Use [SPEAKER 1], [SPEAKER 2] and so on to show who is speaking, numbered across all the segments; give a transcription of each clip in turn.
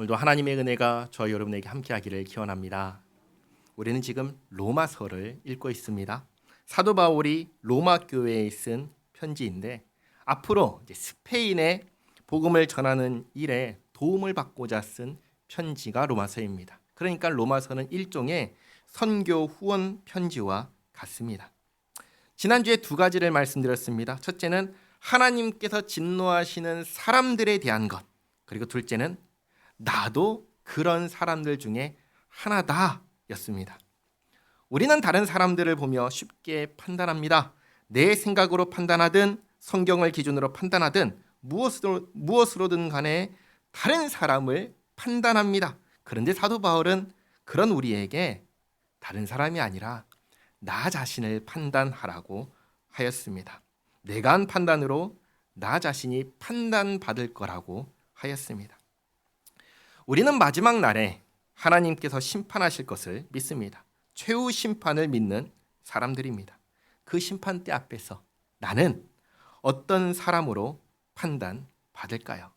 [SPEAKER 1] 오늘도 하나님의 은혜가 저와 여러분에게 함께하기를 기원합니다. 우리는 지금 로마서를 읽고 있습니다. 사도 바울이 로마 교회에 쓴 편지인데 앞으로 이제 스페인에 복음을 전하는 일에 도움을 받고자 쓴 편지가 로마서입니다. 그러니까 로마서는 일종의 선교 후원 편지와 같습니다. 지난주에 두 가지를 말씀드렸습니다. 첫째는 하나님께서 진노하시는 사람들에 대한 것, 그리고 둘째는 나도 그런 사람들 중에 하나다 였습니다. 우리는 다른 사람들을 보며 쉽게 판단합니다. 내 생각으로 판단하든 성경을 기준으로 판단하든 무엇으로든 간에 다른 사람을 판단합니다. 그런데 사도 바울은 그런 우리에게 다른 사람이 아니라 나 자신을 판단하라고 하였습니다. 내가 한 판단으로 나 자신이 판단받을 거라고 하였습니다. 우리는 마지막 날에 하나님께서 심판하실 것을 믿습니다. 최후 심판을 믿는 사람들입니다. 그 심판대 앞에서 나는 어떤 사람으로 판단받을까요?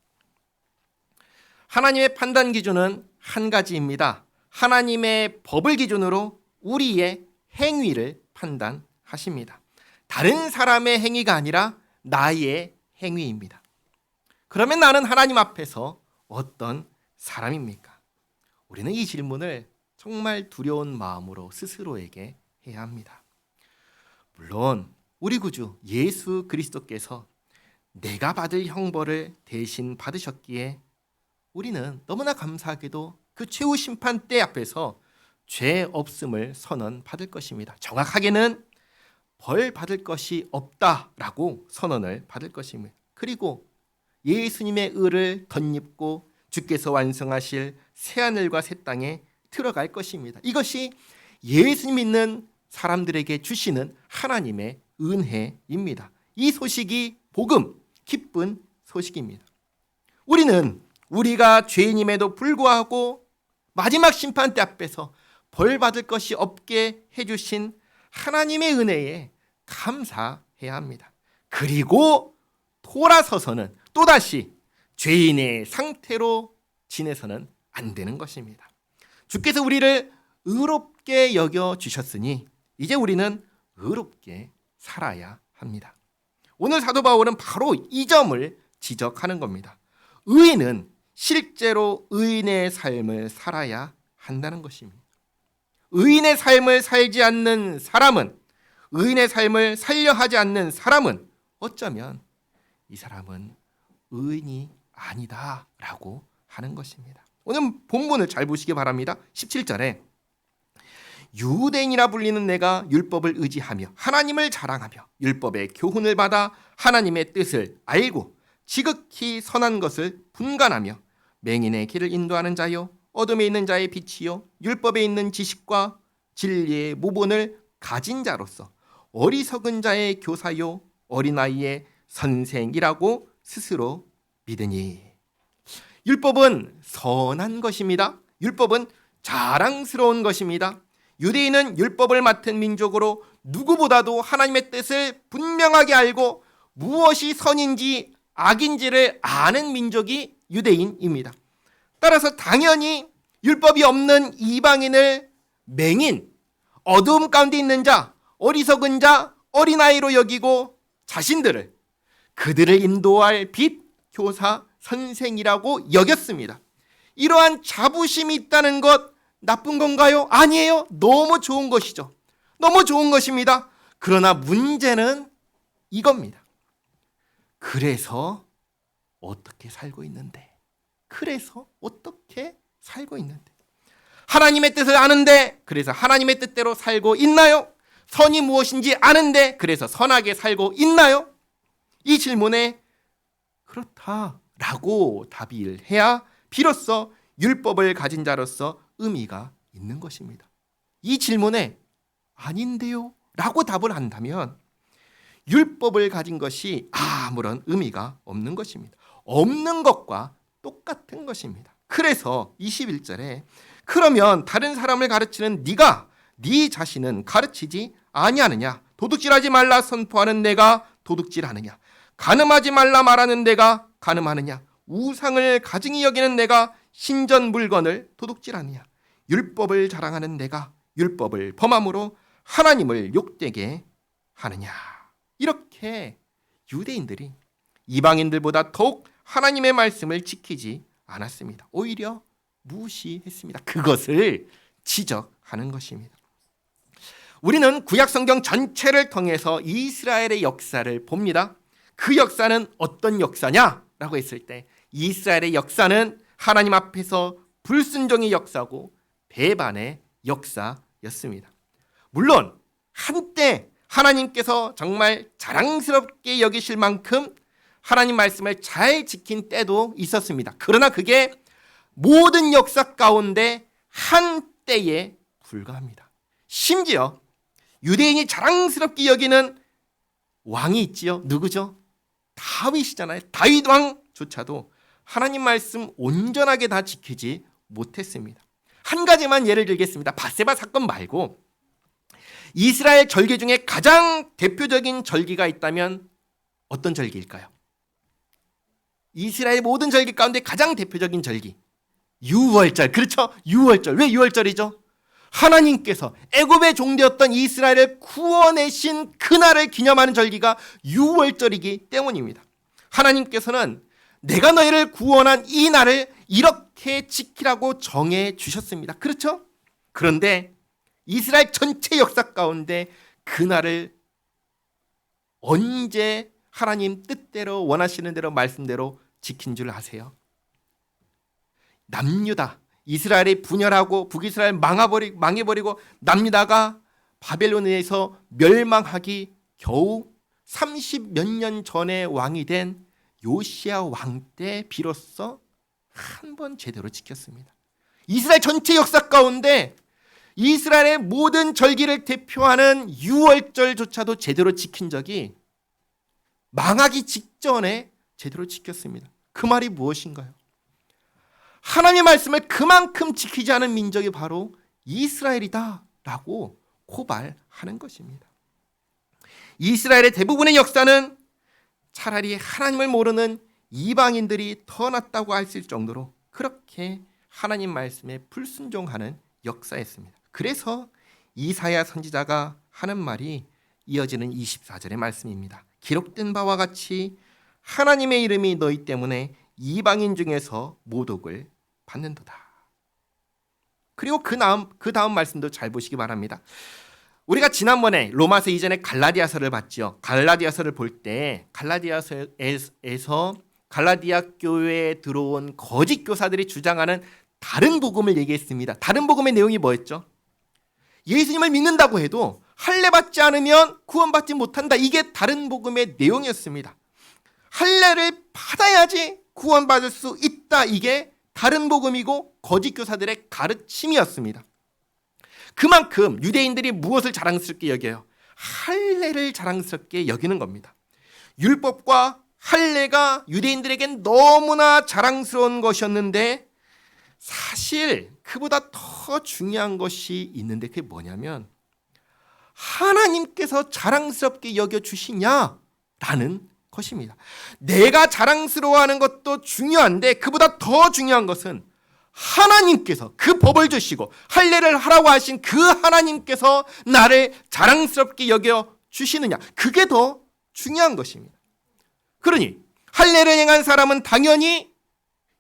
[SPEAKER 1] 하나님의 판단 기준은 한 가지입니다. 하나님의 법을 기준으로 우리의 행위를 판단하십니다. 다른 사람의 행위가 아니라 나의 행위입니다. 그러면 나는 하나님 앞에서 어떤 사람입니까? 우리는 이 질문을 정말 두려운 마음으로 스스로에게 해야 합니다. 물론 우리 구주 예수 그리스도께서 내가 받을 형벌을 대신 받으셨기에 우리는 너무나 감사하게도 그 최후 심판대 앞에서 죄 없음을 선언받을 것입니다. 정확하게는 벌 받을 것이 없다라고 선언을 받을 것입니다. 그리고 예수님의 의를 덧입고 주께서 완성하실 새하늘과 새 땅에 들어갈 것입니다. 이것이 예수님 믿는 사람들에게 주시는 하나님의 은혜입니다. 이 소식이 복음, 기쁜 소식입니다. 우리는 우리가 죄인임에도 불구하고 마지막 심판대 앞에서 벌 받을 것이 없게 해주신 하나님의 은혜에 감사해야 합니다. 그리고 돌아서서는 또다시 죄인의 상태로 지내서는 안 되는 것입니다. 주께서 우리를 의롭게 여겨주셨으니 이제 우리는 의롭게 살아야 합니다. 오늘 사도 바울은 바로 이 점을 지적하는 겁니다. 의인은 실제로 의인의 삶을 살아야 한다는 것입니다. 의인의 삶을 살지 않는 사람은, 의인의 삶을 살려 하지 않는 사람은 어쩌면 이 사람은 의인이 아니다라고 하는 것입니다. 오늘 본문을 잘 보시기 바랍니다. 17절에 유대인이라 불리는 내가 율법을 의지하며 하나님을 자랑하며 율법의 교훈을 받아 하나님의 뜻을 알고 지극히 선한 것을 분간하며 맹인의 길을 인도하는 자요 어둠에 있는 자의 빛이요 율법에 있는 지식과 진리의 모본을 가진 자로서 어리석은 자의 교사요 어린아이의 선생이라고 스스로 믿으니. 율법은 선한 것입니다. 율법은 자랑스러운 것입니다. 유대인은 율법을 맡은 민족으로 누구보다도 하나님의 뜻을 분명하게 알고 무엇이 선인지 악인지를 아는 민족이 유대인입니다. 따라서 당연히 율법이 없는 이방인을 맹인, 어두움 가운데 있는 자, 어리석은 자, 어린아이로 여기고 자신들을 그들을 인도할 빛, 교사, 선생이라고 여겼습니다. 이러한 자부심이 있다는 것 나쁜 건가요? 아니에요. 너무 좋은 것이죠. 너무 좋은 것입니다. 그러나 문제는 이겁니다. 그래서 어떻게 살고 있는데? 하나님의 뜻을 아는데 그래서 하나님의 뜻대로 살고 있나요? 선이 무엇인지 아는데 그래서 선하게 살고 있나요? 이 질문에 그렇다라고 답을 해야 비로소 율법을 가진 자로서 의미가 있는 것입니다. 이 질문에 아닌데요? 라고 답을 한다면 율법을 가진 것이 아무런 의미가 없는 것입니다. 없는 것과 똑같은 것입니다. 그래서 21절에 그러면 다른 사람을 가르치는 네가 네 자신은 가르치지 아니하느냐? 도둑질하지 말라 선포하는 내가 도둑질하느냐? 간음하지 말라 말하는 내가 간음하느냐? 우상을 가증히 여기는 내가 신전 물건을 도둑질하느냐? 율법을 자랑하는 내가 율법을 범함으로 하나님을 욕되게 하느냐? 이렇게 유대인들이 이방인들보다 더욱 하나님의 말씀을 지키지 않았습니다. 오히려 무시했습니다. 그것을 지적하는 것입니다. 우리는 구약 성경 전체를 통해서 이스라엘의 역사를 봅니다. 그 역사는 어떤 역사냐라고 했을 때 이스라엘의 역사는 하나님 앞에서 불순종의 역사고 배반의 역사였습니다. 물론 한때 하나님께서 정말 자랑스럽게 여기실 만큼 하나님 말씀을 잘 지킨 때도 있었습니다. 그러나 그게 모든 역사 가운데 한때에 불과합니다. 심지어 유대인이 자랑스럽게 여기는 왕이 있지요. 누구죠? 다윗이잖아요. 다윗 왕조차도 하나님 말씀 온전하게 다 지키지 못했습니다. 한 가지만 예를 들겠습니다. 밧세바 사건 말고 이스라엘 절기 중에 가장 대표적인 절기가 있다면 어떤 절기일까요? 이스라엘 모든 절기 가운데 가장 대표적인 절기, 유월절. 그렇죠? 유월절. 왜 유월절이죠? 하나님께서 애굽의 종되었던 이스라엘을 구원하신 그날을 기념하는 절기가 유월절이기 때문입니다. 하나님께서는 내가 너희를 구원한 이 날을 이렇게 지키라고 정해 주셨습니다. 그렇죠? 그런데 이스라엘 전체 역사 가운데 그날을 언제 하나님 뜻대로 원하시는 대로 말씀대로 지킨 줄 아세요? 남유다, 이스라엘이 분열하고 북이스라엘 망해버리고 남유다가 바벨론에서 멸망하기 겨우 30몇 년 전에 왕이 된 요시야 왕 때 비로소 한 번 제대로 지켰습니다. 이스라엘 전체 역사 가운데 이스라엘의 모든 절기를 대표하는 유월절조차도 제대로 지킨 적이 망하기 직전에 제대로 지켰습니다. 그 말이 무엇인가요? 하나님의 말씀을 그만큼 지키지 않은 민족이 바로 이스라엘이다라고 고발하는 것입니다. 이스라엘의 대부분의 역사는 차라리 하나님을 모르는 이방인들이 더 낫다고 할 수 있을 정도로 그렇게 하나님 말씀에 불순종하는 역사였습니다. 그래서 이사야 선지자가 하는 말이 이어지는 24절의 말씀입니다. 기록된 바와 같이 하나님의 이름이 너희 때문에 이방인 중에서 모독을 받는도다. 그리고 그 다음 말씀도 잘 보시기 바랍니다. 우리가 지난번에 로마서 이전에 갈라디아서를 봤죠. 갈라디아서를 볼 때 갈라디아서에서 갈라디아 교회에 들어온 거짓 교사들이 주장하는 다른 복음을 얘기했습니다. 다른 복음의 내용이 뭐였죠? 예수님을 믿는다고 해도 할례 받지 않으면 구원받지 못한다. 이게 다른 복음의 내용이었습니다. 할례를 받아야지 구원받을 수 있다. 이게 다른 복음이고 거짓 교사들의 가르침이었습니다. 그만큼 유대인들이 무엇을 자랑스럽게 여겨요? 할례를 자랑스럽게 여기는 겁니다. 율법과 할례가 유대인들에겐 너무나 자랑스러운 것이었는데 사실 그보다 더 중요한 것이 있는데 그게 뭐냐면 하나님께서 자랑스럽게 여겨주시냐라는 것입니다. 내가 자랑스러워하는 것도 중요한데 그보다 더 중요한 것은 하나님께서 그 법을 주시고 할례를 하라고 하신 그 하나님께서 나를 자랑스럽게 여겨주시느냐, 그게 더 중요한 것입니다. 그러니 할례를 행한 사람은 당연히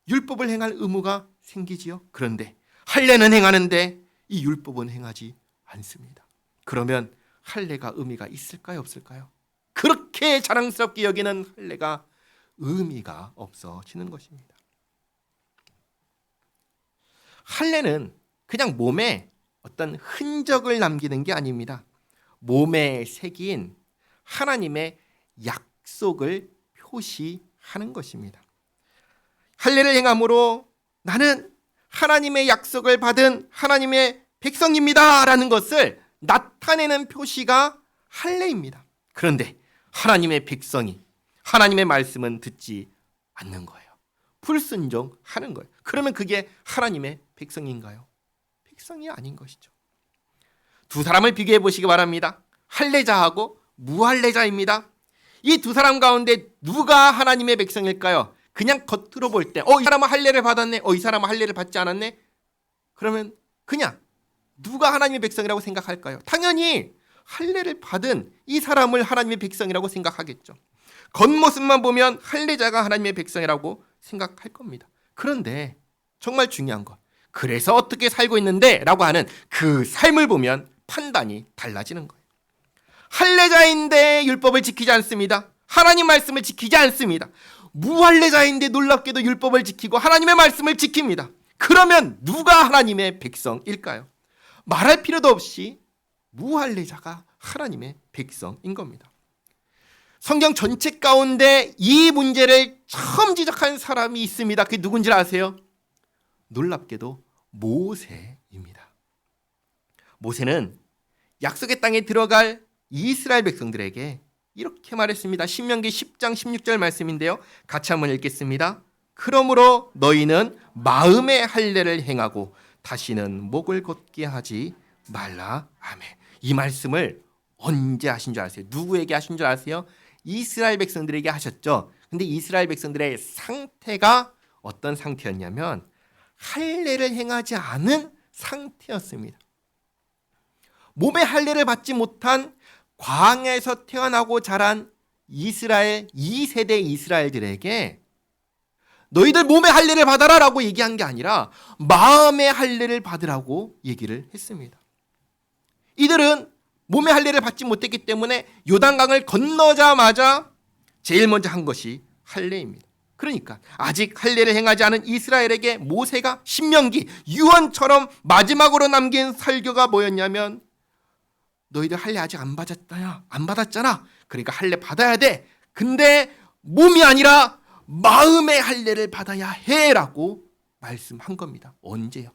[SPEAKER 1] 율법을 행할 의무가 생기지요. 그런데 할례는 행하는데 이 율법은 행하지 않습니다. 그러면 할례가 의미가 있을까요, 없을까요? 그렇게 자랑스럽게 여기는 할례가 의미가 없어지는 것입니다. 할례는 그냥 몸에 어떤 흔적을 남기는 게 아닙니다. 몸에 새긴 하나님의 약속을 표시하는 것입니다. 할례를 행함으로 나는 하나님의 약속을 받은 하나님의 백성입니다 라는 것을 나타내는 표시가 할례입니다. 그런데 하나님의 백성이 하나님의 말씀은 듣지 않는 거예요. 불순종하는 거예요. 그러면 그게 하나님의 백성인가요? 백성이 아닌 것이죠. 두 사람을 비교해 보시기 바랍니다. 할례자하고 무할례자입니다. 이 두 사람 가운데 누가 하나님의 백성일까요? 그냥 겉으로 볼 때 이 사람은 할례를 받았네, 이 사람은 할례를 받지 않았네. 그러면 그냥 누가 하나님의 백성이라고 생각할까요? 당연히 할례를 받은 이 사람을 하나님의 백성이라고 생각하겠죠. 겉모습만 보면 할례자가 하나님의 백성이라고 생각할 겁니다. 그런데 정말 중요한 것, 그래서 어떻게 살고 있는데 라고 하는 그 삶을 보면 판단이 달라지는 거예요. 할례자인데 율법을 지키지 않습니다. 하나님 말씀을 지키지 않습니다. 무할례자인데 놀랍게도 율법을 지키고 하나님의 말씀을 지킵니다. 그러면 누가 하나님의 백성일까요? 말할 필요도 없이 무할례자가 하나님의 백성인 겁니다. 성경 전체 가운데 이 문제를 처음 지적한 사람이 있습니다. 그게 누군지 아세요? 놀랍게도 모세입니다. 모세는 약속의 땅에 들어갈 이스라엘 백성들에게 이렇게 말했습니다. 신명기 10장 16절 말씀인데요. 같이 한번 읽겠습니다. 그러므로 너희는 마음의 할례를 행하고 다시는 목을 곧게 하지 말라. 아멘. 이 말씀을 언제 하신 줄 아세요? 누구에게 하신 줄 아세요? 이스라엘 백성들에게 하셨죠. 근데 이스라엘 백성들의 상태가 어떤 상태였냐면 할례를 행하지 않은 상태였습니다. 몸에 할례를 받지 못한 광야에서 태어나고 자란 이스라엘 2세대 이스라엘들에게 너희들 몸의 할례를 받아라라고 얘기한 게 아니라 마음의 할례를 받으라고 얘기를 했습니다. 이들은 몸의 할례를 받지 못했기 때문에 요단강을 건너자마자 제일 먼저 한 것이 할례입니다. 그러니까 아직 할례를 행하지 않은 이스라엘에게 모세가 신명기 유언처럼 마지막으로 남긴 설교가 뭐였냐면 너희들 할례 아직 안 받았잖아. 그러니까 할례 받아야 돼. 근데 몸이 아니라 마음의 할례를 받아야 해라고 말씀한 겁니다. 언제요?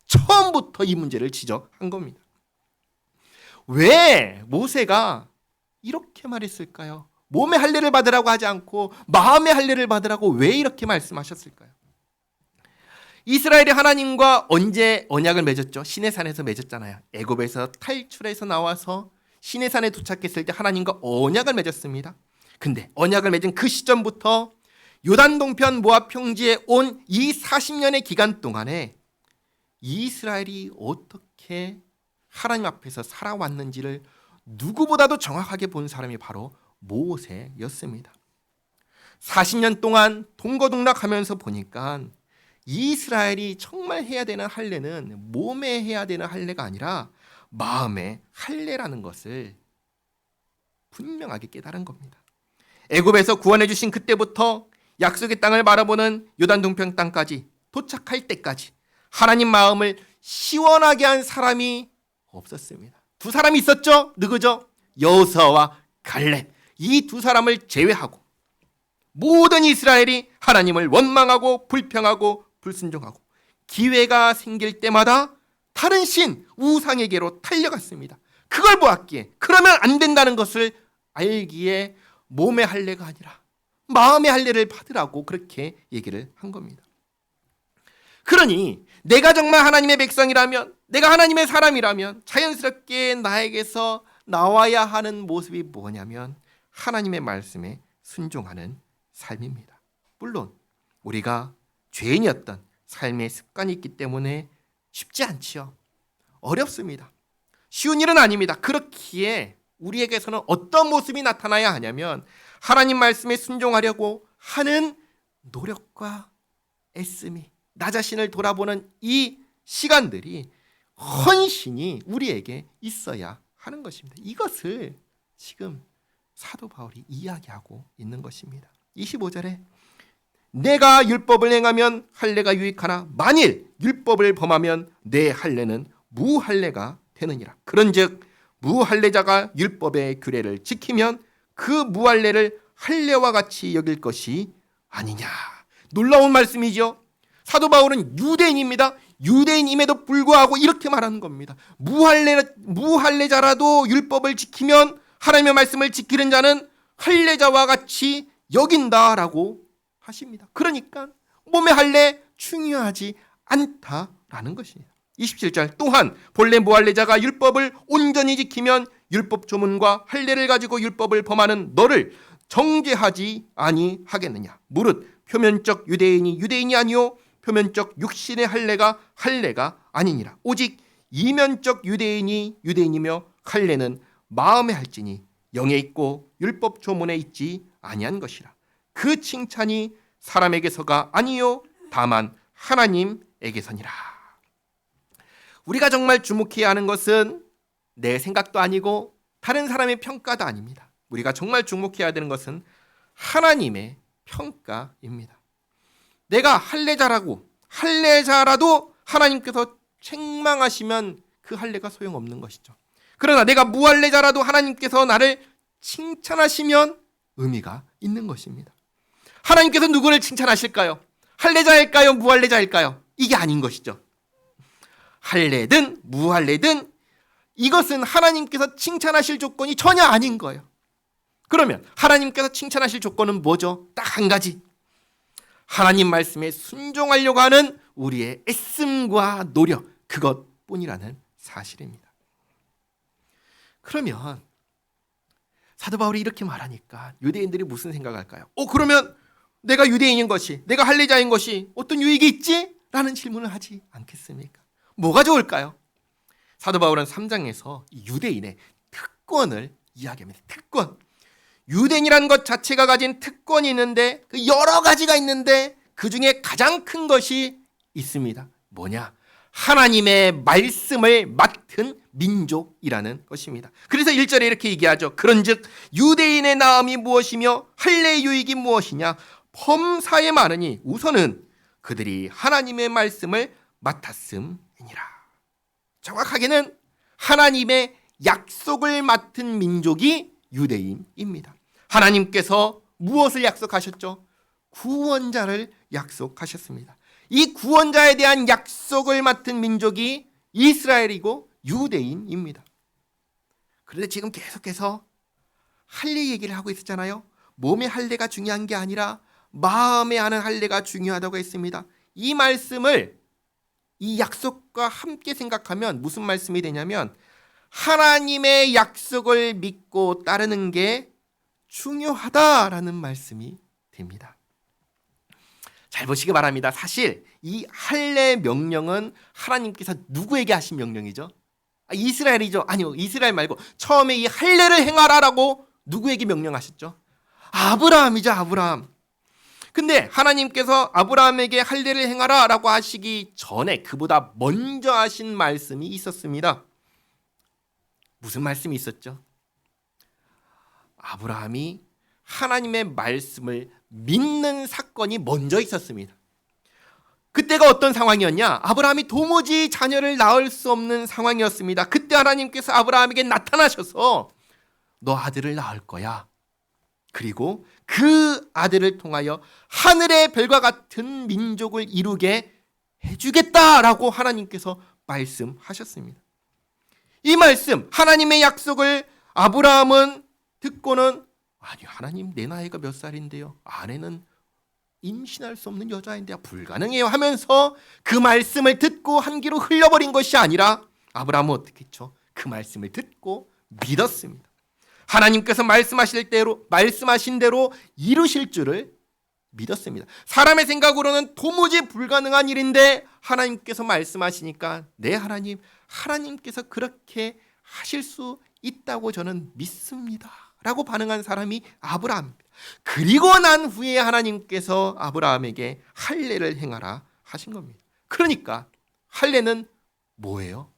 [SPEAKER 1] 처음부터 이 문제를 지적한 겁니다. 왜 모세가 이렇게 말했을까요? 몸의 할례를 받으라고 하지 않고 마음의 할례를 받으라고 왜 이렇게 말씀하셨을까요? 이스라엘이 하나님과 언제 언약을 맺었죠? 시내산에서 맺었잖아요. 애굽에서 탈출해서 나와서 시내산에 도착했을 때 하나님과 언약을 맺었습니다. 근데 언약을 맺은 그 시점부터 요단 동편 모압 평지에 온 이 40년의 기간 동안에 이스라엘이 어떻게 하나님 앞에서 살아왔는지를 누구보다도 정확하게 본 사람이 바로 모세였습니다. 40년 동안 동거동락하면서 보니까 이스라엘이 정말 해야 되는 할례는 몸에 해야 되는 할례가 아니라 마음의 할례라는 것을 분명하게 깨달은 겁니다. 애굽에서 구원해 주신 그때부터 약속의 땅을 바라보는 요단 동편 땅까지 도착할 때까지 하나님 마음을 시원하게 한 사람이 없었습니다. 두 사람이 있었죠? 누구죠? 여호수아와 갈렙. 이 두 사람을 제외하고 모든 이스라엘이 하나님을 원망하고 불평하고 불순종하고 기회가 생길 때마다 다른 신 우상에게로 달려갔습니다. 그걸 보았기에 그러면 안 된다는 것을 알기에 몸의 할례가 아니라 마음의 할례를 받으라고 그렇게 얘기를 한 겁니다. 그러니 내가 정말 하나님의 백성이라면, 내가 하나님의 사람이라면 자연스럽게 나에게서 나와야 하는 모습이 뭐냐면 하나님의 말씀에 순종하는 삶입니다. 물론 우리가 죄인이었던 삶의 습관이 있기 때문에 쉽지 않지요. 어렵습니다. 쉬운 일은 아닙니다. 그렇기에 우리에게서는 어떤 모습이 나타나야 하냐면 하나님 말씀에 순종하려고 하는 노력과 애씀이, 나 자신을 돌아보는 이 시간들이 헌신이 우리에게 있어야 하는 것입니다. 이것을 지금 사도 바울이 이야기하고 있는 것입니다. 25절에 내가 율법을 행하면 할례가 유익하나 만일 율법을 범하면 내 할례는 무할례가 되느니라. 그런즉 무할례자가 율법의 규례를 지키면 그 무할례를 할례와 같이 여길 것이 아니냐. 놀라운 말씀이죠. 사도 바울은 유대인입니다. 유대인임에도 불구하고 이렇게 말하는 겁니다. 무할례자라도 율법을 지키면 하나님의 말씀을 지키는 자는 할례자와 같이 여긴다라고 하십니다. 그러니까 몸의 할례 중요하지 않다라는 것입니다. 27절 또한 본래 무할례자가 율법을 온전히 지키면 율법 조문과 할례를 가지고 율법을 범하는 너를 정죄하지 아니하겠느냐. 무릇 표면적 유대인이 유대인이 아니요 표면적 육신의 할례가 할례가 아니니라. 오직 이면적 유대인이 유대인이며 할례는 마음에 할지니 영에 있고 율법 조문에 있지 아니한 것이라. 그 칭찬이 사람에게서가 아니요 다만 하나님에게서니라. 우리가 정말 주목해야 하는 것은 내 생각도 아니고 다른 사람의 평가도 아닙니다. 우리가 정말 주목해야 되는 것은 하나님의 평가입니다. 내가 할례자라도 하나님께서 책망하시면 그 할례가 소용없는 것이죠. 그러나 내가 무할례자라도 하나님께서 나를 칭찬하시면 의미가 있는 것입니다. 하나님께서 누구를 칭찬하실까요? 할례자일까요? 무할례자일까요? 이게 아닌 것이죠. 할례든 무할례든 이것은 하나님께서 칭찬하실 조건이 전혀 아닌 거예요. 그러면 하나님께서 칭찬하실 조건은 뭐죠? 딱 한 가지. 하나님 말씀에 순종하려고 하는 우리의 애씀과 노력, 그것뿐이라는 사실입니다. 그러면 사도 바울이 이렇게 말하니까 유대인들이 무슨 생각할까요? 그러면 내가 유대인인 것이, 내가 할례자인 것이 어떤 유익이 있지? 라는 질문을 하지 않겠습니까? 뭐가 좋을까요? 사도 바울은 3장에서 유대인의 특권을 이야기합니다. 특권. 유대인이라는 것 자체가 가진 특권이 있는데 그 여러 가지가 있는데 그 중에 가장 큰 것이 있습니다. 뭐냐? 하나님의 말씀을 맡은 민족이라는 것입니다. 그래서 1절에 이렇게 얘기하죠. 그런즉 유대인의 나음이 무엇이며 할례의 유익이 무엇이냐? 범사에 많으니 우선은 그들이 하나님의 말씀을 맡았음이니라. 정확하게는 하나님의 약속을 맡은 민족이 유대인입니다. 하나님께서 무엇을 약속하셨죠? 구원자를 약속하셨습니다. 이 구원자에 대한 약속을 맡은 민족이 이스라엘이고 유대인입니다. 그런데 지금 계속해서 할례 얘기를 하고 있었잖아요. 몸의 할례가 중요한 게 아니라 마음에 하는 할례가 중요하다고 했습니다. 이 말씀을 이 약속과 함께 생각하면 무슨 말씀이 되냐면 하나님의 약속을 믿고 따르는 게 중요하다라는 말씀이 됩니다. 잘 보시기 바랍니다. 사실 이 할례 명령은 하나님께서 누구에게 하신 명령이죠? 이스라엘이죠? 아니요, 이스라엘 말고 처음에 이 할례를 행하라라고 누구에게 명령하셨죠? 아브라함이죠, 아브라함. 근데 하나님께서 아브라함에게 할례를 행하라라고 하시기 전에 그보다 먼저 하신 말씀이 있었습니다. 무슨 말씀이 있었죠? 아브라함이 하나님의 말씀을 믿는 사건이 먼저 있었습니다. 그때가 어떤 상황이었냐? 아브라함이 도무지 자녀를 낳을 수 없는 상황이었습니다. 그때 하나님께서 아브라함에게 나타나셔서 너 아들을 낳을 거야. 그리고 그 아들을 통하여 하늘의 별과 같은 민족을 이루게 해주겠다라고 하나님께서 말씀하셨습니다. 이 말씀, 하나님의 약속을 아브라함은 듣고는 아니 하나님 내 나이가 몇 살인데요? 아내는 임신할 수 없는 여자인데 불가능해요 하면서 그 말씀을 듣고 한 귀로 흘려버린 것이 아니라 아브라함은 어떻게 했죠? 그 말씀을 듣고 믿었습니다. 하나님께서 말씀하신 대로 이루실 줄을 믿었습니다. 사람의 생각으로는 도무지 불가능한 일인데 하나님께서 말씀하시니까 네 하나님께서 그렇게 하실 수 있다고 저는 믿습니다 라고 반응한 사람이 아브라함입니다. 그리고 난 후에 하나님께서 아브라함에게 할례를 행하라 하신 겁니다. 그러니까 할례는 뭐예요?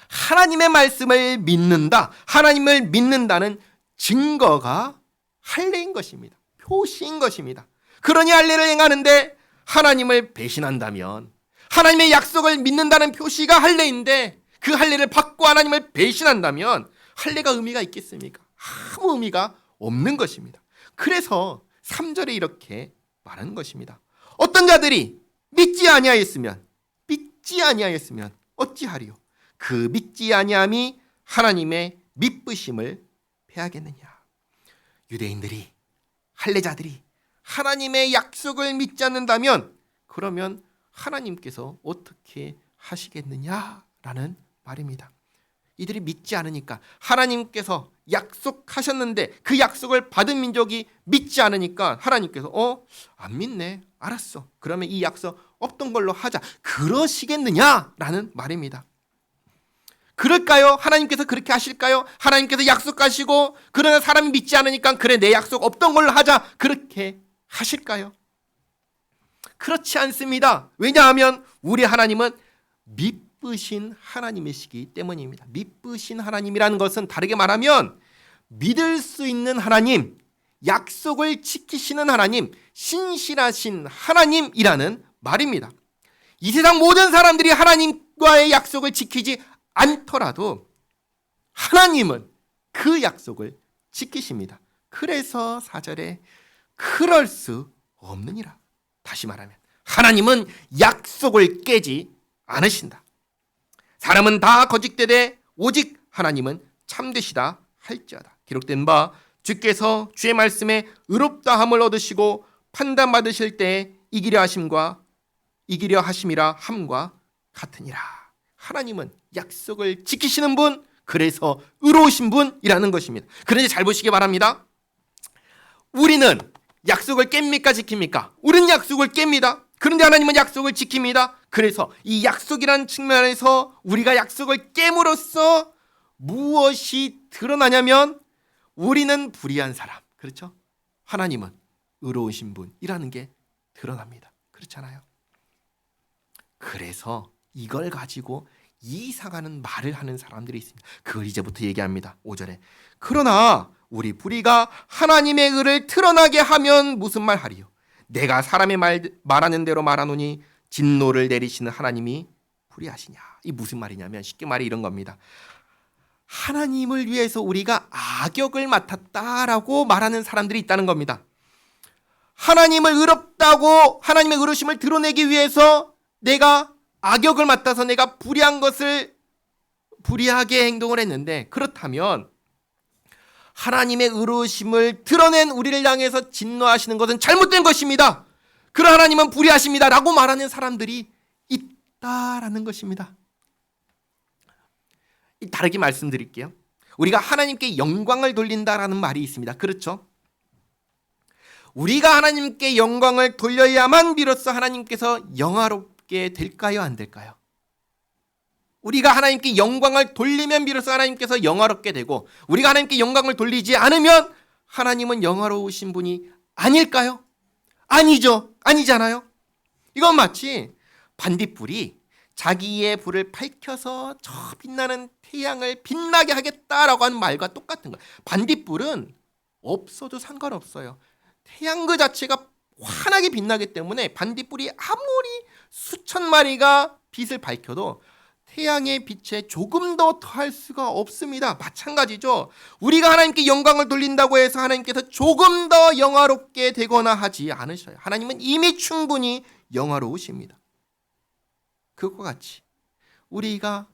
[SPEAKER 1] 하나님의 말씀을 믿는다. 하나님을 믿는다는 증거가 할례인 것입니다. 표시인 것입니다. 그러니 할례를 행하는데 하나님을 배신한다면 하나님의 약속을 믿는다는 표시가 할례인데 그 할례를 받고 하나님을 배신한다면 할례가 의미가 있겠습니까? 아무 의미가 없는 것입니다. 그래서 3절에 이렇게 말하는 것입니다. 어떤 자들이 믿지 아니하였으면 어찌하리요? 그 믿지 아니함이 하나님의 미쁘심을 패하겠느냐. 유대인들이 할례자들이 하나님의 약속을 믿지 않는다면 그러면 하나님께서 어떻게 하시겠느냐라는 말입니다. 이들이 믿지 않으니까, 하나님께서 약속하셨는데 그 약속을 받은 민족이 믿지 않으니까 하나님께서 안 믿네, 알았어, 그러면 이 약속 없던 걸로 하자, 그러시겠느냐라는 말입니다. 그럴까요? 하나님께서 그렇게 하실까요? 하나님께서 약속하시고 그러나 사람이 믿지 않으니까 그래, 내 약속 없던 걸로 하자, 그렇게 하실까요? 그렇지 않습니다. 왜냐하면 우리 하나님은 미쁘신 하나님이시기 때문입니다. 미쁘신 하나님이라는 것은 다르게 말하면 믿을 수 있는 하나님, 약속을 지키시는 하나님, 신실하신 하나님이라는 말입니다. 이 세상 모든 사람들이 하나님과의 약속을 지키지 않더라도 하나님은 그 약속을 지키십니다. 그래서 4절에 그럴 수 없느니라. 다시 말하면 하나님은 약속을 깨지 않으신다. 사람은 다 거짓되되 오직 하나님은 참되시다 할지어다. 기록된 바 주께서 주의 말씀에 의롭다함을 얻으시고 판단받으실 때 이기려 하심이라 함과 같으니라. 하나님은 약속을 지키시는 분, 그래서 의로우신 분이라는 것입니다. 그런데 잘 보시기 바랍니다. 우리는 약속을 깹니까 지킵니까? 우리는 약속을 깹니다. 그런데 하나님은 약속을 지킵니다. 그래서 이 약속이라는 측면에서 우리가 약속을 깨므로써 무엇이 드러나냐면 우리는 불의한 사람, 그렇죠? 하나님은 의로우신 분이라는 게 드러납니다. 그렇잖아요. 그래서 이걸 가지고 이상하는 말을 하는 사람들이 있습니다. 그걸 이제부터 얘기합니다. 5절에 그러나 우리 불의가 하나님의 의를 드러나게 하면 무슨 말 하리요? 내가 사람의 말하는 대로 말하노니 진노를 내리시는 하나님이 불의하시냐. 이 무슨 말이냐면 쉽게 말해 이런 겁니다. 하나님을 위해서 우리가 악역을 맡았다라고 말하는 사람들이 있다는 겁니다. 하나님을 의롭다고 하나님의 의로심을 드러내기 위해서 내가 악역을 맡아서 내가 불의하게 행동을 했는데, 그렇다면 하나님의 의로우심을 드러낸 우리를 향해서 진노하시는 것은 잘못된 것입니다. 그런 하나님은 불의하십니다 라고 말하는 사람들이 있다라는 것입니다. 다르게 말씀드릴게요. 우리가 하나님께 영광을 돌린다라는 말이 있습니다. 그렇죠? 우리가 하나님께 영광을 돌려야만 비로소 하나님께서 영화롭게 될까요? 안 될까요? 우리가 하나님께 영광을 돌리면 비로소 하나님께서 영화롭게 되고, 우리가 하나님께 영광을 돌리지 않으면 하나님은 영화로우신 분이 아닐까요? 아니죠. 아니잖아요. 이건 마치 반딧불이 자기의 불을 밝혀서 저 빛나는 태양을 빛나게 하겠다라고 하는 말과 똑같은 거예요. 반딧불은 없어도 상관없어요. 태양 그 자체가 환하게 빛나기 때문에 반딧불이 아무리 수천 마리가 빛을 밝혀도 태양의 빛에 조금 더 더할 수가 없습니다. 마찬가지죠. 우리가 하나님께 영광을 돌린다고 해서 하나님께서 조금 더 영화롭게 되거나 하지 않으셔요. 하나님은 이미 충분히 영화로우십니다. 그것과 같이 우리가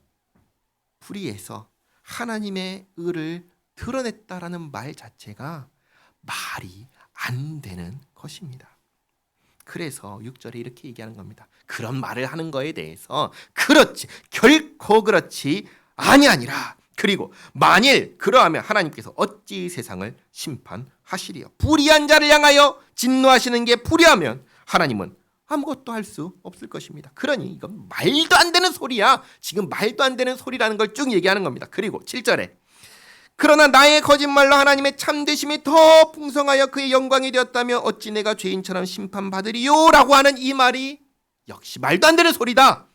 [SPEAKER 1] 불의해서 하나님의 의를 드러냈다라는 말 자체가 말이 안 되는 것입니다. 그래서 6절에 이렇게 얘기하는 겁니다. 그런 말을 하는 거에 대해서 그렇지, 결코 그렇지 아니하니라. 그리고 만일 그러하면 하나님께서 어찌 세상을 심판하시리요? 불의한 자를 향하여 진노하시는 게 불의하면 하나님은 아무것도 할 수 없을 것입니다. 그러니 이건 말도 안 되는 소리야. 지금 말도 안 되는 소리라는 걸 쭉 얘기하는 겁니다. 그리고 7절에 그러나 나의 거짓말로 하나님의 참되심이 더 풍성하여 그의 영광이 되었다며 어찌 내가 죄인처럼 심판받으리요? 라고 하는 이 말이 역시 말도 안 되는 소리다.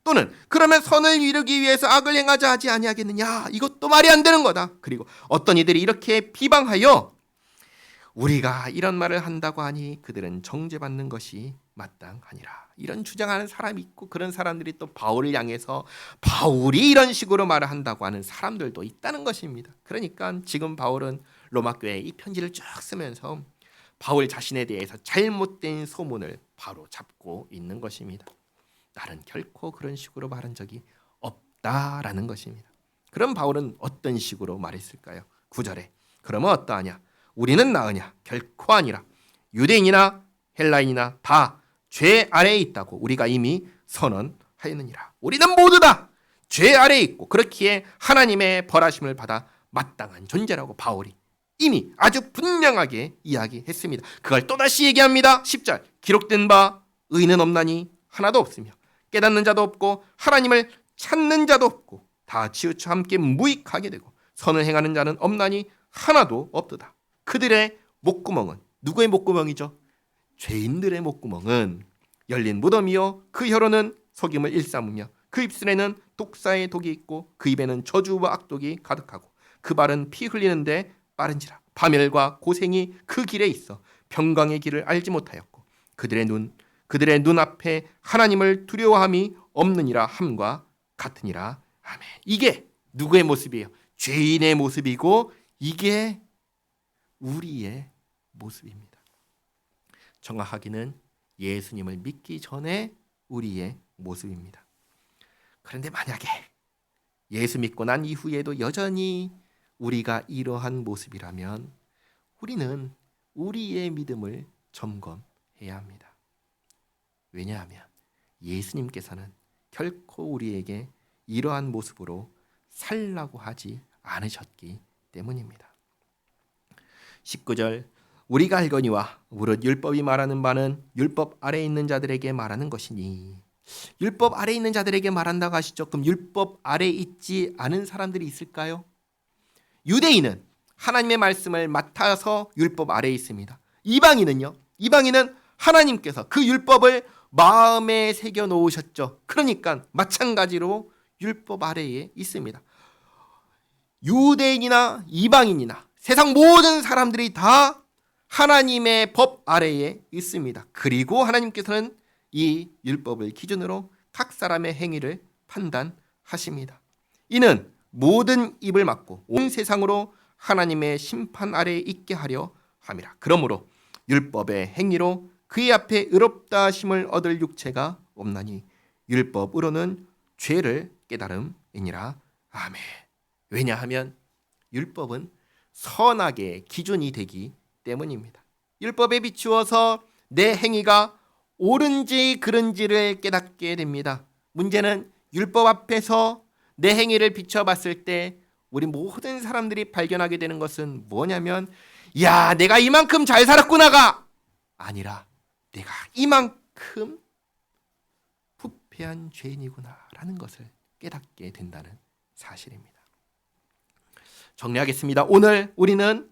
[SPEAKER 1] 또는 그러면 선을 이루기 위해서 악을 행하자 하지 아니하겠느냐? 이것도 말이 안 되는 거다. 그리고 어떤 이들이 이렇게 비방하여 우리가 이런 말을 한다고 하니 그들은 정죄받는 것이 마땅하니라. 이런 주장하는 사람이 있고, 그런 사람들이 또 바울을 향해서 바울이 이런 식으로 말을 한다고 하는 사람들도 있다는 것입니다. 그러니까 지금 바울은 로마 교회에 이 편지를 쭉 쓰면서 바울 자신에 대해서 잘못된 소문을 바로 잡고 있는 것입니다. 나는 결코 그런 식으로 말한 적이 없다라는 것입니다. 그럼 바울은 어떤 식으로 말했을까요? 9절에 그러면 어떠하냐? 우리는 나으냐? 결코 아니라. 유대인이나 헬라인이나 다 죄 아래에 있다고 우리가 이미 선언하였느니라. 우리는 모두 다 죄 아래에 있고 그렇기에 하나님의 벌하심을 받아 마땅한 존재라고 바울이 이미 아주 분명하게 이야기했습니다. 그걸 또다시 얘기합니다. 10절 기록된 바 의인은 없나니 하나도 없으며 깨닫는 자도 없고 하나님을 찾는 자도 없고 다 치우쳐 함께 무익하게 되고 선을 행하는 자는 없나니 하나도 없도다. 그들의 목구멍은 누구의 목구멍이죠? 죄인들의 목구멍은 열린 무덤이요 그 혀로는 속임을 일삼으며 그 입술에는 독사의 독이 있고 그 입에는 저주와 악독이 가득하고 그 발은 피 흘리는데 빠른지라 파멸과 고생이 그 길에 있어 평강의 길을 알지 못하였고 그들의 눈앞에 하나님을 두려워함이 없느니라 함과 같으니라. 아멘. 이게 누구의 모습이에요? 죄인의 모습이고 이게 우리의 모습입니다. 정확하게는 예수님을 믿기 전에 우리의 모습입니다. 그런데 만약에 예수 믿고 난 이후에도 여전히 우리가 이러한 모습이라면 우리는 우리의 믿음을 점검해야 합니다. 왜냐하면 예수님께서는 결코 우리에게 이러한 모습으로 살라고 하지 않으셨기 때문입니다. 19절 우리가 알거니와 무릇 율법이 말하는 바는 율법 아래에 있는 자들에게 말하는 것이니. 율법 아래에 있는 자들에게 말한다고 하시죠. 그럼 율법 아래에 있지 않은 사람들이 있을까요? 유대인은 하나님의 말씀을 맡아서 율법 아래에 있습니다. 이방인은요? 이방인은 하나님께서 그 율법을 마음에 새겨 놓으셨죠. 그러니까 마찬가지로 율법 아래에 있습니다. 유대인이나 이방인이나 세상 모든 사람들이 다 하나님의 법 아래에 있습니다. 그리고 하나님께서는 이 율법을 기준으로 각 사람의 행위를 판단하십니다. 이는 모든 입을 막고 온 세상으로 하나님의 심판 아래에 있게 하려 함이라. 그러므로 율법의 행위로 그의 앞에 의롭다 하심을 얻을 육체가 없나니 율법으로는 죄를 깨달음이니라. 아멘. 왜냐하면 율법은 선악의 기준이 되기 때문입니다. 율법에 비추어서 내 행위가 옳은지 그른지를 깨닫게 됩니다. 문제는 율법 앞에서 내 행위를 비춰봤을 때 우리 모든 사람들이 발견하게 되는 것은 뭐냐면 야, 내가 이만큼 잘 살았구나가 아니라 내가 이만큼 부패한 죄인이구나라는 것을 깨닫게 된다는 사실입니다. 정리하겠습니다. 오늘 우리는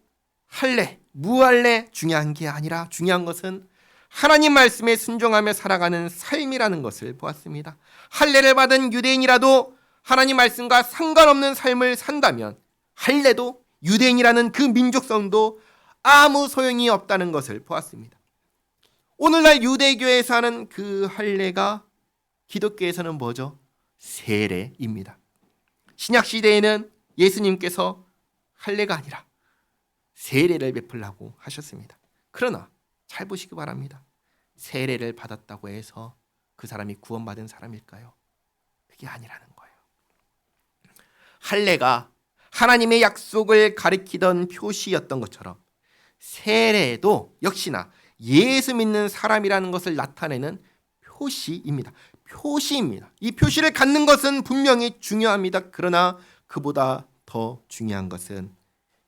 [SPEAKER 1] 할례, 무할례 중요한 게 아니라 중요한 것은 하나님 말씀에 순종하며 살아가는 삶이라는 것을 보았습니다. 할례를 받은 유대인이라도 하나님 말씀과 상관없는 삶을 산다면 할례도 유대인이라는 그 민족성도 아무 소용이 없다는 것을 보았습니다. 오늘날 유대교에서 하는 그 할례가 기독교에서는 뭐죠? 세례입니다. 신약 시대에는 예수님께서 할례가 아니라 세례를 베풀라고 하셨습니다. 그러나 잘 보시기 바랍니다. 세례를 받았다고 해서 그 사람이 구원받은 사람일까요? 그게 아니라는 거예요. 할례가 하나님의 약속을 가리키던 표시였던 것처럼 세례도 역시나 예수 믿는 사람이라는 것을 나타내는 표시입니다. 표시입니다. 이 표시를 갖는 것은 분명히 중요합니다. 그러나 그보다 더 중요한 것은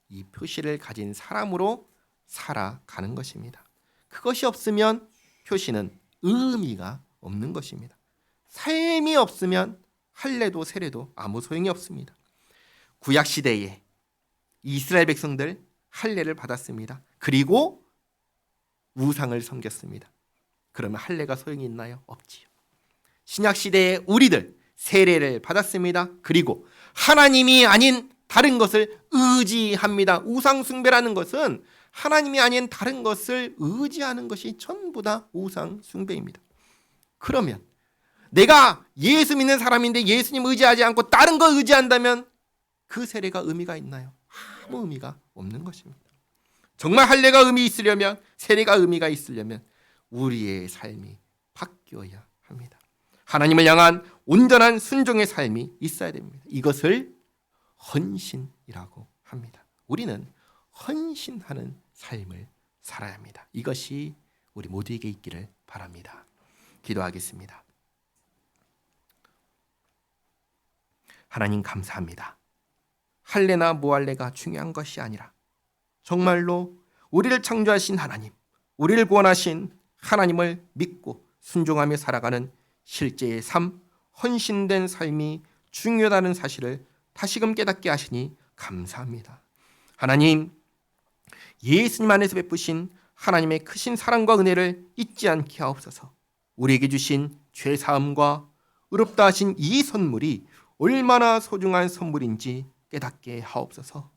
[SPEAKER 1] 이 표시를 가진 사람으로 살아가는 것입니다. 그것이 없으면 표시는 의미가 없는 것입니다. 삶이 없으면 할례도 세례도 아무 소용이 없습니다. 구약 시대에 이스라엘 백성들 할례를 받았습니다. 그리고 우상을 섬겼습니다. 그러면 할례가 소용이 있나요? 없지요. 신약 시대에 우리들 세례를 받았습니다. 그리고 하나님이 아닌 다른 것을 의지합니다. 우상 숭배라는 것은 하나님이 아닌 다른 것을 의지하는 것이 전부 다 우상 숭배입니다. 그러면 내가 예수 믿는 사람인데 예수님 의지하지 않고 다른 걸 의지한다면 그 세례가 의미가 있나요? 아무 의미가 없는 것입니다. 정말 할례가 의미 있으려면, 세례가 의미가 있으려면 우리의 삶이 바뀌어야 합니다. 하나님을 향한 온전한 순종의 삶이 있어야 됩니다. 이것을 헌신이라고 합니다. 우리는 헌신하는 삶을 살아야 합니다. 이것이 우리 모두에게 있기를 바랍니다. 기도하겠습니다. 하나님 감사합니다. 할례나 무할례가 중요한 것이 아니라 정말로 우리를 창조하신 하나님, 우리를 구원하신 하나님을 믿고 순종하며 살아가는 실제의 삶, 헌신된 삶이 중요하다는 사실을 다시금 깨닫게 하시니 감사합니다. 하나님, 예수님 안에서 베푸신 하나님의 크신 사랑과 은혜를 잊지 않게 하옵소서. 우리에게 주신 죄사함과 의롭다 하신 이 선물이 얼마나 소중한 선물인지 깨닫게 하옵소서.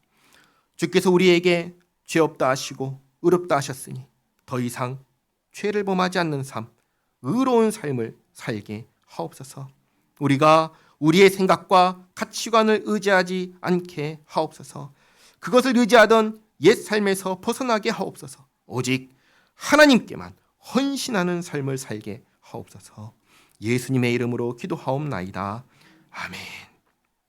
[SPEAKER 1] 주께서 우리에게 죄 없다 하시고 의롭다 하셨으니 더 이상 죄를 범하지 않는 삶, 의로운 삶을 살게 하옵소서. 우리가 우리의 생각과 가치관을 의지하지 않게 하옵소서. 그것을 의지하던 옛 삶에서 벗어나게 하옵소서. 오직 하나님께만 헌신하는 삶을 살게 하옵소서. 예수님의 이름으로 기도하옵나이다. 아멘.